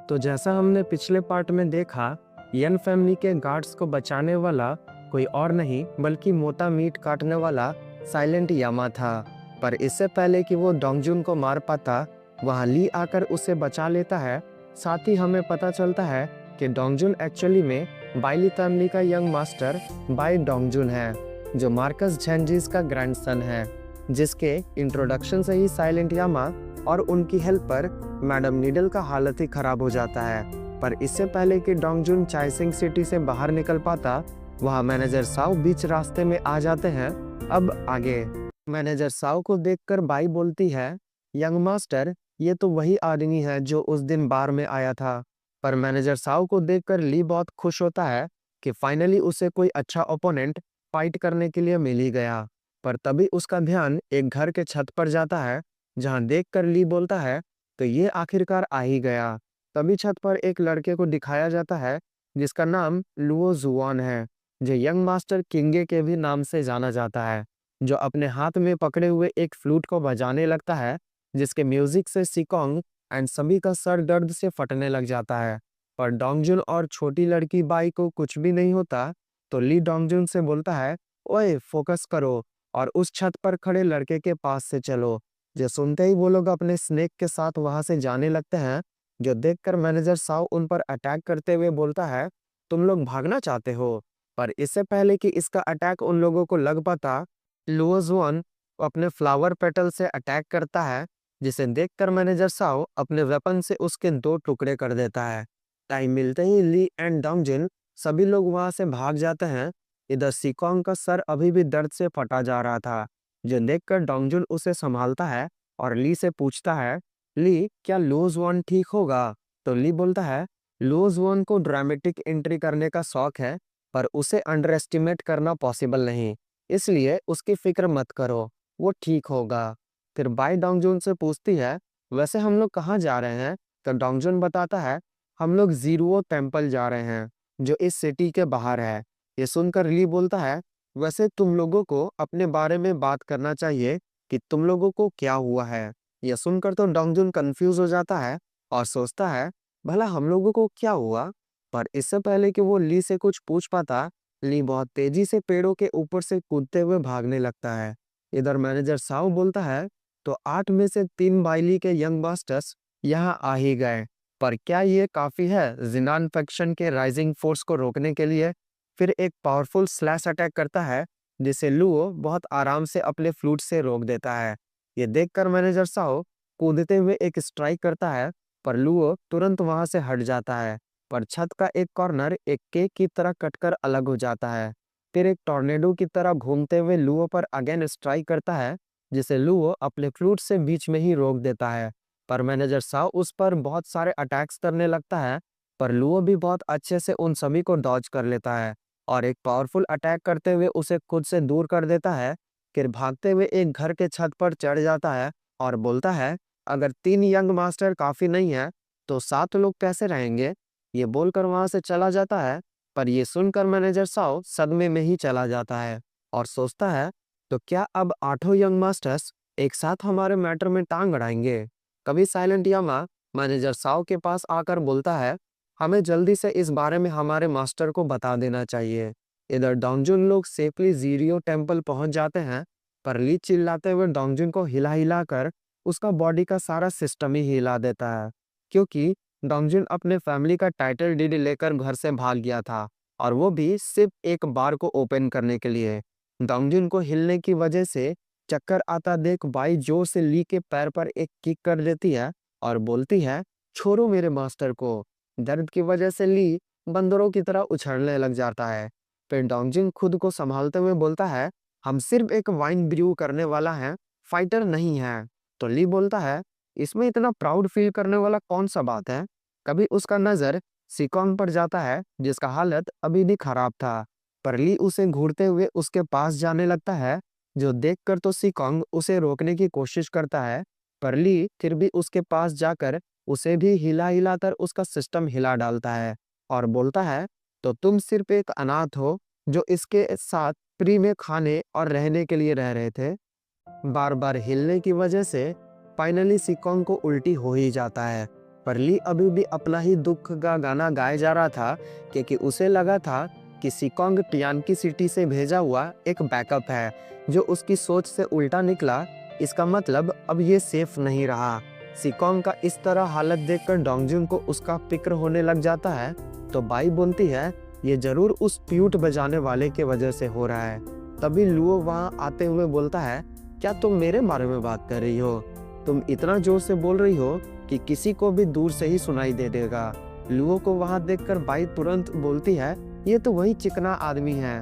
तो जैसा हमने पिछले पार्ट में देखा, यन फैमिली के गार्ड्स को बचाने वाला कोई और नहीं बल्कि मोटा मीट काटने वाला साइलेंट यामा था। पर इससे पहले कि वो डोंगजुन को मार पाता, वहाँ ली आकर उसे बचा लेता है। साथ ही हमें पता चलता है कि डोंगजुन एक्चुअली में बाइली फैमिली का यंग मास्टर बाई डोंगजुन है, जो मार्कस झेंजीज का ग्रैंडसन है, जिसके इंट्रोडक्शन से ही साइलेंट यामा और उनकी हेल्प पर मैडम नीडल का हालत ही खराब हो जाता है। पर इससे पहले कि डोंगजुन चाइसिंग सिटी से बाहर निकल पाता, वहाँ मैनेजर साओ बीच रास्ते में आ जाते हैं। अब आगे मैनेजर साओ को देखकर बाई बोलती है, यंग मास्टर, ये तो वही आदमी है जो उस दिन बार में आया था। पर मैनेजर साओ को देखकर ली बहुत खुश होता है कि फाइनली उसे कोई अच्छा ओपोनेंट फाइट करने के लिए मिल ही गया। पर तभी उसका ध्यान एक घर के छत पर जाता है, जहां देखकर ली बोलता है, तो ये आखिरकार आ ही गया। तभी छत पर एक लड़के को दिखाया जाता है जिसका नाम लुओ जुआन है, जो यंग मास्टर किंगे के भी नाम से जाना जाता है, जो अपने हाथ में पकड़े हुए एक फ्लूट को बजाने लगता है, जिसके म्यूजिक से सिकोंग एंड सभी का सर दर्द से फटने लग जाता है। पर डोंगजुन और छोटी लड़की बाई को कुछ भी नहीं होता, तो ली डोंगजुन से बोलता है, ओए फोकस करो और उस छत पर खड़े लड़के के पास से चलो। जो सुनते ही वो लोग अपने स्नेक के साथ वहां से जाने लगते हैं, जो देखकर मैनेजर साओ उन पर अटैक करते हुए बोलता है, तुम लोग भागना चाहते हो। पर इससे पहले कि इसका अटैक उन लोगों को लग पाता, लुओ जुआन अपने फ्लावर पेटल से अटैक करता है, जिसे देखकर मैनेजर साओ अपने वेपन से उसके 2 टुकड़े कर देता है। टाइम मिलते ही ली एंड डोंगजिन सभी लोग वहां से भाग जाते हैं। इधर सिकोंग का सर अभी भी दर्द से फटा जा रहा था, जो देखकर डोंगजुन उसे संभालता है और ली से पूछता है, ली, क्या लूज वन ठीक होगा? तो ली बोलता है, लूज वन को ड्रामेटिक एंट्री करने का शौक है, पर उसे अंडर एस्टिमेट करना पॉसिबल नहीं, इसलिए उसकी फिक्र मत करो, वो ठीक होगा। फिर बाई डोंगजुन से पूछती है, वैसे हम लोग कहाँ जा रहे हैं? तो डोंगजुन बताता है, हम लोग जीरुओ टेम्पल जा रहे हैं, जो इस सिटी के बाहर है। ये सुनकर ली बोलता है, वैसे तुम लोगों को अपने बारे में बात करना चाहिए कि तुम लोगों को क्या हुआ है। यह सुनकर तो डोंगजुन कंफ्यूज हो जाता है और सोचता है, भला हम लोगों को क्या हुआ। पर इससे पहले कि वो ली से कुछ पूछ पाता, ली बहुत तेजी से पेड़ों के ऊपर से कूदते हुए भागने लगता है। इधर मैनेजर साओ बोलता है, तो 8 में से 3 बाइली के यंग मास्टर्स यहाँ आ ही गए, पर क्या ये काफी है जिनान फैक्शन के राइजिंग फोर्स को रोकने के लिए? फिर एक पावरफुल स्लैश अटैक करता है, जिसे लुओ बहुत आराम से अपने फ्लूट से रोक देता है। ये देखकर मैनेजर साओ कूदते हुए एक स्ट्राइक करता है, पर लुओ तुरंत वहां से हट जाता है। पर छत का एक कॉर्नर एक केक की तरह कटकर अलग हो जाता है। फिर एक टॉर्नेडो की तरह घूमते हुए लुओ पर अगेन स्ट्राइक करता है, जिसे लुओ अपने फ्लूट से बीच में ही रोक देता है। पर मैनेजर साओ उस पर बहुत सारे अटैक्स करने लगता है, पर लुओ भी बहुत अच्छे से उन सभी को डॉज कर लेता है और एक पावरफुल अटैक करते हुए उसे खुद से दूर कर देता है। फिर भागते हुए एक घर के छत पर चढ़ जाता है और बोलता है, अगर 3 यंग मास्टर काफी नहीं है, तो 7 लोग कैसे रहेंगे? ये बोलकर वहां से चला जाता है। पर ये सुनकर मैनेजर साओ सदमे में ही चला जाता है और सोचता है, तो क्या अब 8 यंग मास्टर्स एक साथ हमारे मैटर में टांग अड़ाएंगे? कभी साइलेंट यामा मैनेजर साओ के पास आकर बोलता है, हमें जल्दी से इस बारे में हमारे मास्टर को बता देना चाहिए। इधर डोंगजुन लोग सेफली जीरियो टेम्पल पहुंच जाते हैं, पर ली चिल्लाते हुए डोंगजुन को हिला हिला कर उसका बॉडी का सारा सिस्टम ही हिला देता है, क्योंकि डोंगजुन अपने फैमिली का टाइटल डीड लेकर घर से भाग गया था, और वो भी सिर्फ एक बार को ओपन करने के लिए। डोंगजुन को हिलने की वजह से चक्कर आता देख बाई जोर से ली के पैर पर एक किक कर देती है और बोलती है, छोड़ो मेरे मास्टर को। दर्द की वजह से ली बंदरों की तरह उछलने लग जाता है। फिर डोंगजिन खुद को संभालते हुए बोलता है, हम सिर्फ एक वाइन ब्रू करने वाला है, फाइटर नहीं है। तो ली बोलता है, इसमें इतना प्राउड फील करने वाला कौन सा बात है? कभी उसका नजर सिकोंग पर जाता है, जिसका हालत अभी भी खराब था। पर ली उसे घूरते हुए उसके पास जाने लगता है, जो देखकर तो सिकोंग उसे रोकने की कोशिश करता है, पर ली फिर भी उसके पास जाकर उसे भी हिला हिलाकर उसका सिस्टम हिला डालता है और बोलता है, तो तुम सिर्फ एक अनाथ हो जो इसके साथ फ्री में खाने और रहने के लिए रह रहे थे। बार बार हिलने की वजह से फाइनली सिकोंग को उल्टी हो ही जाता है पर ली अभी भी अपना ही दुख का गाना गाए जा रहा था, क्योंकि उसे लगा था कि सिकोंग टियानकी सिटी से भेजा हुआ एक बैकअप है, जो उसकी सोच से उल्टा निकला। इसका मतलब अब ये सेफ नहीं रहा। सिकोंग का इस तरह हालत देखकर डोंगजुन को उसका फिक्र होने लग जाता है। तो बाई बोलती है, ये जरूर उस प्यूट बजाने वाले के वजह से हो रहा है। तभी लुओ वहां आते हुए बोलता है, क्या तुम मेरे बारे में बात कर रही हो? तुम इतना जोर से बोल रही हो कि किसी को भी दूर से ही सुनाई दे देगा। लुओ को वहां देखकर बाई तुरंत बोलती है, ये तो वही चिकना आदमी है।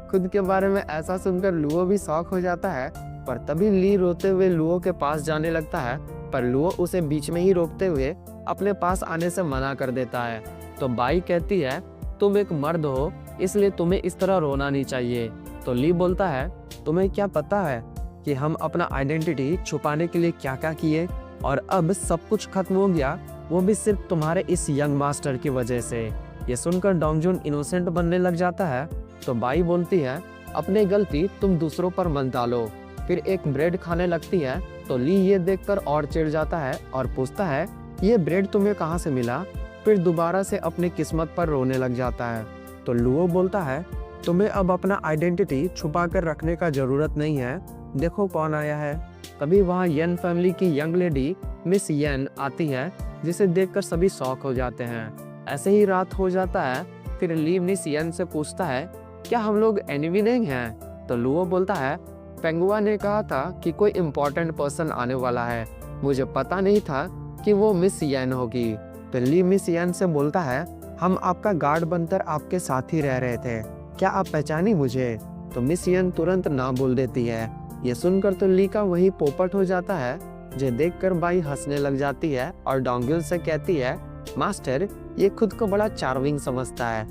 खुद के बारे में ऐसा सुनकर लुओ भी शॉक हो जाता है। पर तभी ली रोते हुए लुओ के पास जाने लगता है, पर लुओ उसे बीच में ही रोकते हुए अपने पास आने से मना कर देता है। तो बाई कहती है, तुम एक मर्द हो, इसलिए तुम्हें इस तरह रोना नहीं चाहिए। तो ली बोलता है, तुम्हें क्या पता है कि हम अपना आइडेंटिटी छुपाने के लिए क्या क्या किए, और अब सब कुछ खत्म हो गया, वो भी सिर्फ तुम्हारे इस यंग मास्टर की वजह से। ये सुनकर डोंगजुन इनोसेंट बनने लग जाता है। तो बाई बोलती है, अपनी गलती तुम दूसरों पर मत डालो। फिर एक ब्रेड खाने लगती है। तो ली ये देखकर और चिढ़ जाता है और पूछता है, ये ब्रेड तुम्हें कहाँ से मिला? फिर दोबारा से अपनी किस्मत पर रोने लग जाता है। तो लुओ बोलता है, तुम्हें अब अपना आइडेंटिटी छुपा कर रखने का जरूरत नहीं है, देखो कौन आया है। तभी वहाँ येन फैमिली की यंग लेडी मिस येन आती है, जिसे देखकर सभी शॉक हो जाते हैं। ऐसे ही रात हो जाता है। फिर ली मिस येन से पूछता है, क्या हम लोग एनिमी नहीं हैं? तो लुओ बोलता है, पेंगुआ ने कहा था कि कोई इम्पोर्टेंट पर्सन आने वाला है, मुझे पता नहीं था कि वो मिस येन होगी। तो ली मिस येन से बोलता है, हम आपका गार्ड बनकर आपके साथ ही रह रहे थे, क्या आप पहचानी मुझे? तो मिस येन तुरंत ना बोल देती है। ये सुनकर तो ली का वही पोपट हो जाता है। जो देखकर बाई हंसने लग जाती है और डोंगजुन से कहती है, मास्टर ये खुद को बड़ा चार्मिंग समझता है।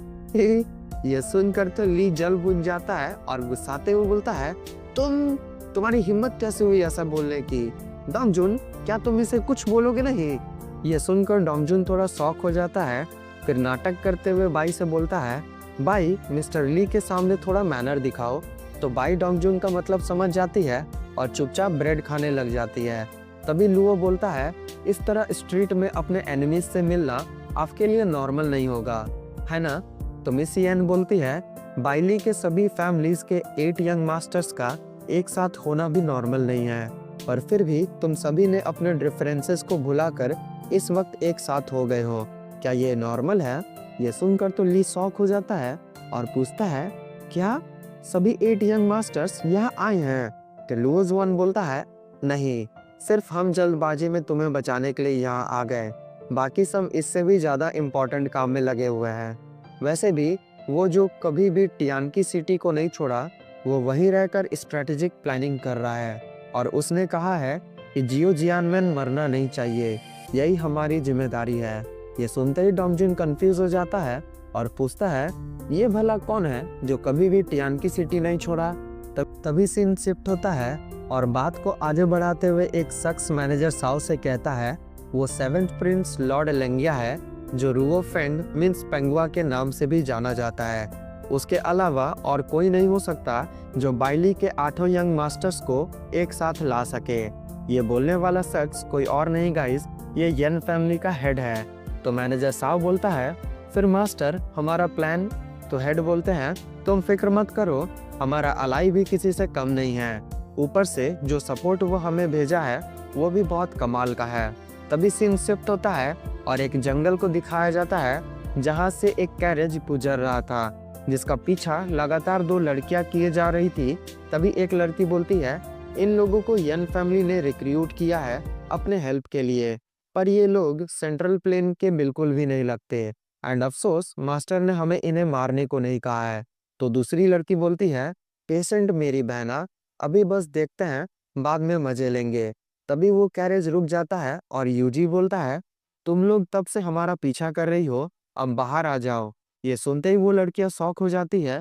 ये सुनकर तो ली जल बुझ जाता है और गुस्साते हुए बोलता है, तुम्हारी हिम्मत कैसे हुई ऐसा बोलने की? डोंगजुन, क्या तुम इसे कुछ बोलोगे नहीं? ये सुनकर डोंगजुन थोड़ा शॉक हो जाता है। फिर नाटक करते हुए बाई से बोलता है, बाई मिस्टर ली के सामने थोड़ा मैनर दिखाओ। तो बाई डोंगजुन का मतलब समझ जाती है और चुपचाप ब्रेड खाने लग जाती है। तभी लुओ बोलता है, इस तरह स्ट्रीट में अपने एनिमीज से मिलना आपके लिए नॉर्मल नहीं होगा, है ना? तो मिस येन बोलती है, बाइली के सभी फैमिलीज के 8 यंग मास्टर्स का एक साथ होना भी नॉर्मल नहीं है, पर फिर भी तुम सभी ने अपने डिफरेंसेस को भुलाकर इस वक्त एक साथ हो गए हो, क्या ये नॉर्मल है? ये सुनकर तो ली शॉक हो जाता है और पूछता है, क्या सभी 8 यंग मास्टर्स यहाँ आए हैं? तो लुओ वन बोलता है, नहीं, सिर्फ हम जल्दबाजी में तुम्हें बचाने के लिए यहाँ आ गए, बाकी सब इससे भी ज़्यादा इम्पोर्टेंट काम में लगे हुए हैं। वैसे भी वो जो कभी भी टियानकी सिटी को नहीं छोड़ा, वो वहीं रहकर स्ट्रेटेजिक प्लानिंग कर रहा है, और उसने कहा है कि जियो जियानमैन मरना नहीं चाहिए, यही हमारी जिम्मेदारी है। ये सुनते ही डोंगजुन कंफ्यूज हो जाता है और पूछता है, ये भला कौन है जो कभी भी टियानकी सिटी नहीं छोड़ा? तभी सीन शिफ्ट होता है और बात को आगे बढ़ाते हुए एक शख्स मैनेजर साओ से कहता है, वो 7th प्रिंस लॉर्ड लेंगिया है, जो रुओ फेंग मीन्स पेंगुआ के नाम से भी जाना जाता है। उसके अलावा और कोई नहीं हो सकता जो बाइली के 8 यंग मास्टर्स को एक साथ ला सके। ये बोलने वाला शख्स कोई और नहीं गाइस, ये येन फैमिली का हेड है। तो मैनेजर साओ बोलता है, फिर मास्टर हमारा प्लान? तो हेड बोलते हैं, तुम फिक्र मत करो, हमारा अलाई भी किसी से कम नहीं है, ऊपर से जो सपोर्ट वो हमें भेजा है वो भी बहुत कमाल का है। तभी सीन शिफ्ट होता है और एक जंगल को दिखाया जाता है, जहाँ से एक कैरेज गुजर रहा था, जिसका पीछा लगातार 2 लड़कियां किए जा रही थी। तभी एक लड़की बोलती है, इन लोगों को येन फैमिली ने रिक्रूट किया है अपने हेल्प के लिए, पर ये लोग सेंट्रल प्लेन के बिल्कुल भी नहीं लगते, एंड अफसोस मास्टर ने हमें इन्हें मारने को नहीं कहा है। तो दूसरी लड़की बोलती है, पेशेंट मेरी बहना, अभी बस देखते हैं, बाद में मजे लेंगे। तभी वो कैरेज रुक जाता है और यूजी बोलता है, तुम लोग तब से हमारा पीछा कर रही हो, अब बाहर आ जाओ। ये सुनते ही वो लड़कियां शॉक हो जाती है।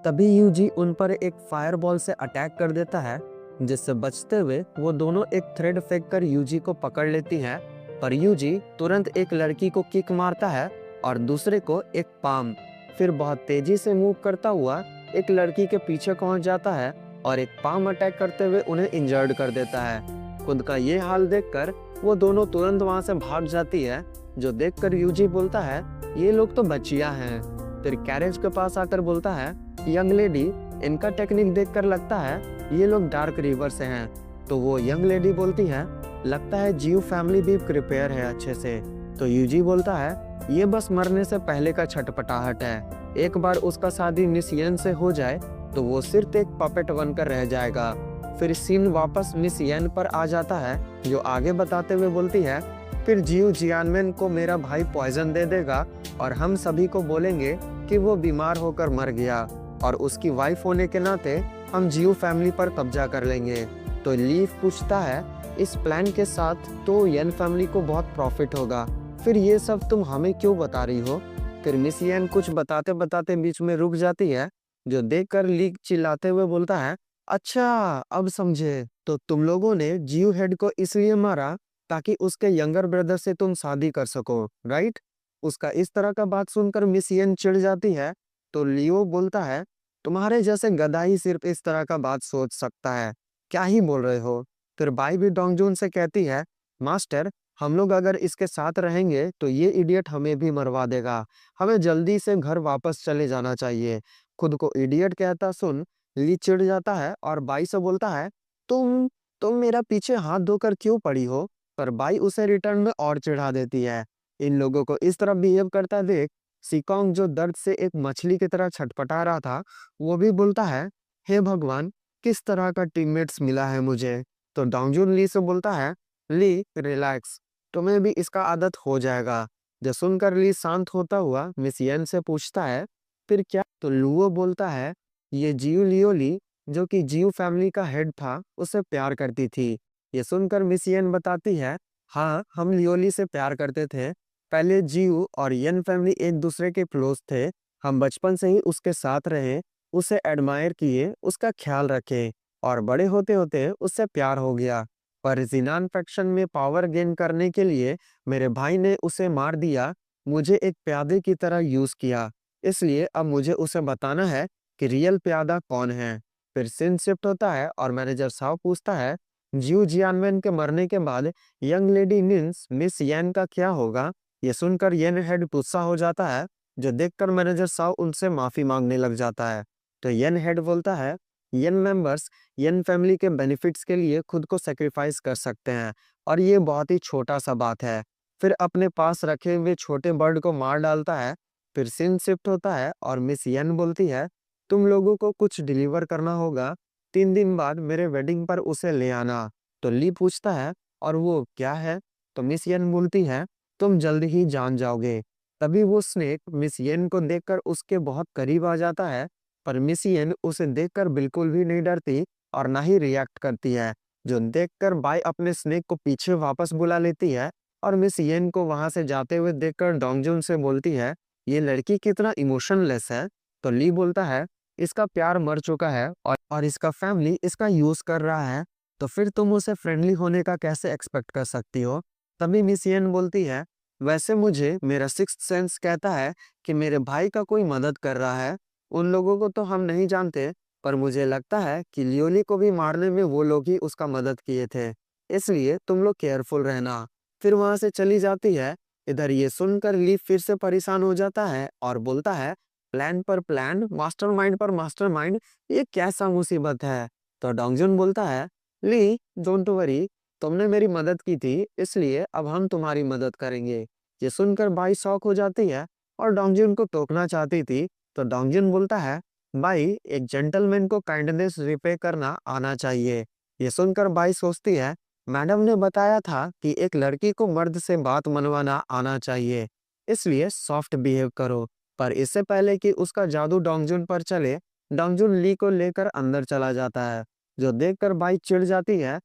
तभी यूजी उन पर एक फायरबॉल से अटैक कर देता है, जिससे बचते हुए वो दोनों एक थ्रेड फेंक कर यूजी को पकड़ लेती हैं। पर यूजी तुरंत एक लड़की को किक मारता है और दूसरे को एक पाम, फिर बहुत तेजी से मूव करता हुआ एक लड़की के पीछे पहुंच जाता है और एक पाम अटैक करते हुए उन्हें इंजर्ड कर देता है। खुद का ये हाल देखकर वो दोनों तुरंत वहां से भाग जाती है, जो देखकर यूजी बोलता है ये लोग तो बच्चियां हैं। फिर कैरेज के पास आकर बोलता है यंग लेडी, इनका टेक्निक देखकर लगता है ये लोग डार्क रिवर से हैं। तो वो यंग लेडी बोलती है लगता है जियो फैमिली भी प्रिपेयर है अच्छे से। तो यूजी बोलता है ये बस मरने से पहले का छटपटाहट है, एक बार उसका शादी मिस येन से हो जाए तो वो सिर्फ एक पपेट बनकर रह जाएगा। फिर सीन वापस मिस येन पर आ जाता है, जो आगे बताते हुए बोलती है फिर जियो जियानमेन को मेरा भाई पॉइजन दे देगा और हम सभी को बोलेंगे कि वो बीमार होकर मर गया, और उसकी वाइफ होने के नाते हम जियो फैमिली पर कब्जा कर लेंगे। तो लीफ पूछता है इस प्लान के साथ तो येन फैमिली को बहुत प्रॉफिट होगा, फिर ये सब तुम हमें क्यों बता रही हो। फिर मिस येन कुछ बताते बताते बीच में रुक जाती है, जो देखकर ली चिल्लाते हुए बोलता है अच्छा अब समझे, तो तुम लोगों ने जियो हेड को इसलिए मारा ताकि उसके यंगर ब्रदर से तुम शादी कर सको, राइट। उसका इस तरह का बात सुनकर मिस येन चिढ़ जाती है। तो लियो बोलता है तुम्हारे जैसे गधा ही सिर्फ इस तरह का बात सोच सकता है, क्या ही बोल रहे हो। फिर बाई भी डोंगजून से कहती है मास्टर, हम लोग अगर इसके साथ रहेंगे तो ये इडियट हमें भी मरवा देगा, हमें जल्दी से घर वापस चले जाना चाहिए। खुद को इडियट कहता सुन ली चिढ़ जाता है और बाई से बोलता है तुम मेरा पीछे हाथ धोकर क्यों पड़ी हो। पर बाई उसे रिटर्न में और चिढ़ा देती है। इन लोगों को इस तरह बिहेव करता देख सिकोंग, जो दर्द से एक मछली की तरह छटपटा रहा था, वो भी बोलता है हे भगवान, किस तरह का टीममेट्स मिला है मुझे। तो डोंगजून ली से बोलता है ली रिलैक्स, तुम्हें भी इसका आदत हो जाएगा। जो सुनकर ली शांत होता हुआ मिस येन से पूछता है फिर क्या। तो लुओ बोलता है ये जियो लियोली, जो कि जियो फैमिली का हेड था, उससे प्यार करती थी। ये सुनकर मिस येन बताती है हाँ हम लियोली से प्यार करते थे, पहले जियो और येन फैमिली एक दूसरे के क्लोज थे, हम बचपन से ही उसके साथ रहे, उसे एडमायर किए, उसका ख्याल रखे, और बड़े होते होते उससे प्यार हो गया। पर जिनान फैक्शन में पावर गेन करने के लिए मेरे भाई ने उसे मार दिया, मुझे एक प्यादे की तरह यूज किया, इसलिए अब मुझे उसे बताना है कि रियल प्यादा कौन है। फिर सीन शिफ्ट होता है और मैनेजर साव पूछता है जियो जियानमैन के मरने के बाद यंग लेडी मीन्स मिस येन का क्या होगा। ये सुनकर येन हेड गुस्सा हो जाता है, जो देखकर मैनेजर साव उनसे माफी मांगने लग जाता है। तो येन हेड बोलता है येन मेंबर्स येन फैमिली के बेनिफिट्स के लिए खुद को सेक्रीफाइस कर सकते हैं, और ये बहुत ही छोटा सा बात है। फिर अपने पास रखे हुए छोटे बर्ड को मार डालता है। फिर सीन शिफ्ट होता है और मिस येन बोलती है तुम लोगों को कुछ डिलीवर करना होगा, 3 दिन बाद मेरे वेडिंग पर उसे ले आना। तो ली पूछता है और वो क्या है। तो मिस येन बोलती है तुम जल्द ही जान जाओगे। तभी वो स्नेक मिस येन को देखकर उसके बहुत करीब आ जाता है, पर मिस येन उसे देखकर बिल्कुल भी नहीं डरती और ना ही रिएक्ट करती है, जो देखकर बाई अपने स्नेक को पीछे वापस बुला लेती है और मिस येन को वहां से जाते हुए देखकर डोंगजून से बोलती है ये लड़की कितना इमोशनलेस है। तो ली बोलता है इसका प्यार मर चुका है और इसका फैमिली इसका यूज कर रहा है, तो फिर तुम उसे फ्रेंडली होने का कैसे एक्सपेक्ट कर सकती हो। तभी मिस येन बोलती है वैसे मुझे मेरा सिक्स्थ सेंस कहता है कि मेरे भाई का कोई मदद कर रहा है, उन लोगों को तो हम नहीं जानते, पर मुझे लगता है कि लियोली को भी मारने में वो लोग ही उसका मदद किए थे, इसलिए तुम लोग केयरफुल रहना। फिर वहां से चली जाती है। इधर ये सुनकर ली फिर से परेशान हो जाता है और बोलता है प्लान पर प्लान, मास्टरमाइंड पर मास्टरमाइंड, ये कैसा मुसीबत है। तो डोंगजून बोलता है ली डोंट वरी, तुमने मेरी मदद की थी, इसलिए अब हम तुम्हारी मदद करेंगे। ये सुनकर बाई शॉक हो जाती है और डोंगजून को टोकना चाहती थी। तो डोंगजून बोलता है बाई एक जेंटलमैन को काइंडनेस रिपे करना आना चाहिए। ये सुनकर बाई सोचती है मैडम ने बताया था कि एक लड़की को मर्द से बात मनवाना आना चाहिए, इसलिए सॉफ्ट बिहेव करो। पर इससे पहले कि उसका जादू डोंगजून पर चले, डोंगजून ली को लेकर अंदर चला जाता है, जो देखकर बाई चिढ़ जाती है।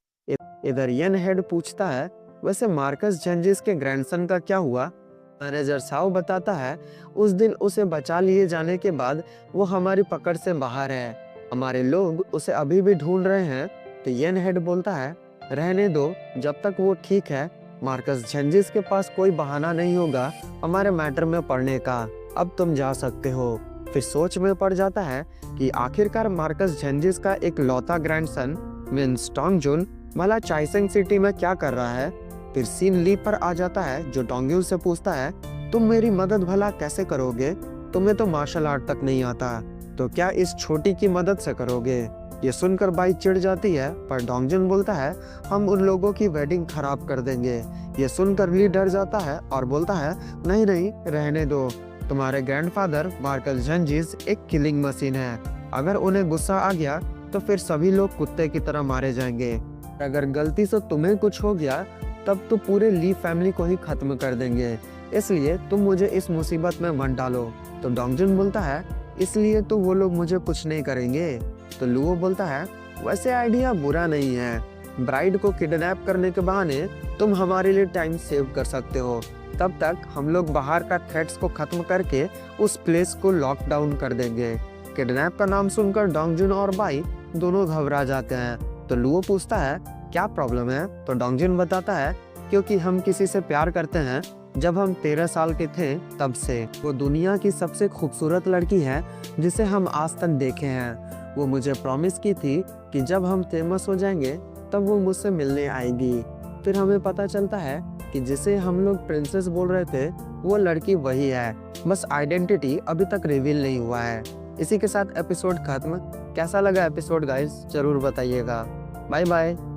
इधर येन हेड पूछता है वैसे मार्कस जेंजिस के ग्रैंडसन का क्या हुआ। मैनेजर साव बताता है उस दिन उसे बचा लिए जाने के बाद वो हमारी पकड़ से बाहर है, हमारे लोग उसे अभी भी ढूंढ रहे हैं। तो येन हेड बोलता है रहने दो, जब तक वो ठीक है, मार्कस जेंजिस के पास कोई बहाना नहीं होगा हमारे मैटर में पड़ने का, अब तुम जा सकते हो। फिर सोच में पड़ जाता है कि आखिरकार मार्कस जेंजिस का एक लौता ग्रैंडसन मीन्स डोंगजून भला चाइसेंग सिटी में क्या कर रहा है। फिर सीन ली पर आ जाता है जो डोंगयुन से पूछता है, तुम मेरी मदद भला कैसे करोगे, तुम्हें तो मार्शल आर्ट तक नहीं आता, तो क्या इस छोटी की मदद से करोगे। ये सुनकर बाई चिढ़ जाती है, पर डोंगजुन बोलता है, हम उन लोगों की वेडिंग खराब कर देंगे। ये सुनकर ली डर जाता है और बोलता है, नहीं नहीं रहने दो, तुम्हारे ग्रैंडफादर मार्कस जंजीज एक किलिंग मशीन है, अगर उन्हें गुस्सा आ गया तो फिर सभी लोग कुत्ते की तरह मारे जाएंगे। अगर गलती से तुम्हें कुछ हो गया तब तो पूरे ली फैमिली को ही खत्म कर देंगे, इसलिए तुम मुझे इस मुसीबत में मत डालो। तो डोंगजुन बोलता है, इसलिए तो वो लोग मुझे कुछ नहीं करेंगे। तो लुओ बोलता है, वैसे आइडिया बुरा नहीं है, ब्राइड को किडनैप करने के बहाने तुम हमारे लिए टाइम सेव कर सकते हो, तब तक हम लोग बाहर का थ्रेट्स को खत्म करके उस प्लेस को लॉकडाउन कर देंगे। किडनैप का नाम सुनकर डोंगजुन और बाई दोनों घबरा जाते हैं। तो लुओ पूछता है, क्या प्रॉब्लम है। तो डोंगजुन बताता है, क्योंकि हम किसी से प्यार करते हैं जब हम 13 साल के थे तब से, वो दुनिया की सबसे खूबसूरत लड़की है जिसे हम आज तक देखे हैं। वो मुझे प्रॉमिस की थी कि जब हम फेमस हो जाएंगे तब वो मुझसे मिलने आएगी। फिर हमें पता चलता है कि जिसे हम लोग प्रिंसेस बोल रहे थे वो लड़की वही है, बस आइडेंटिटी अभी तक रिवील नहीं हुआ है। इसी के साथ एपिसोड खत्म। कैसा लगा एपिसोड गाइस, जरूर बताइएगा। Bye bye.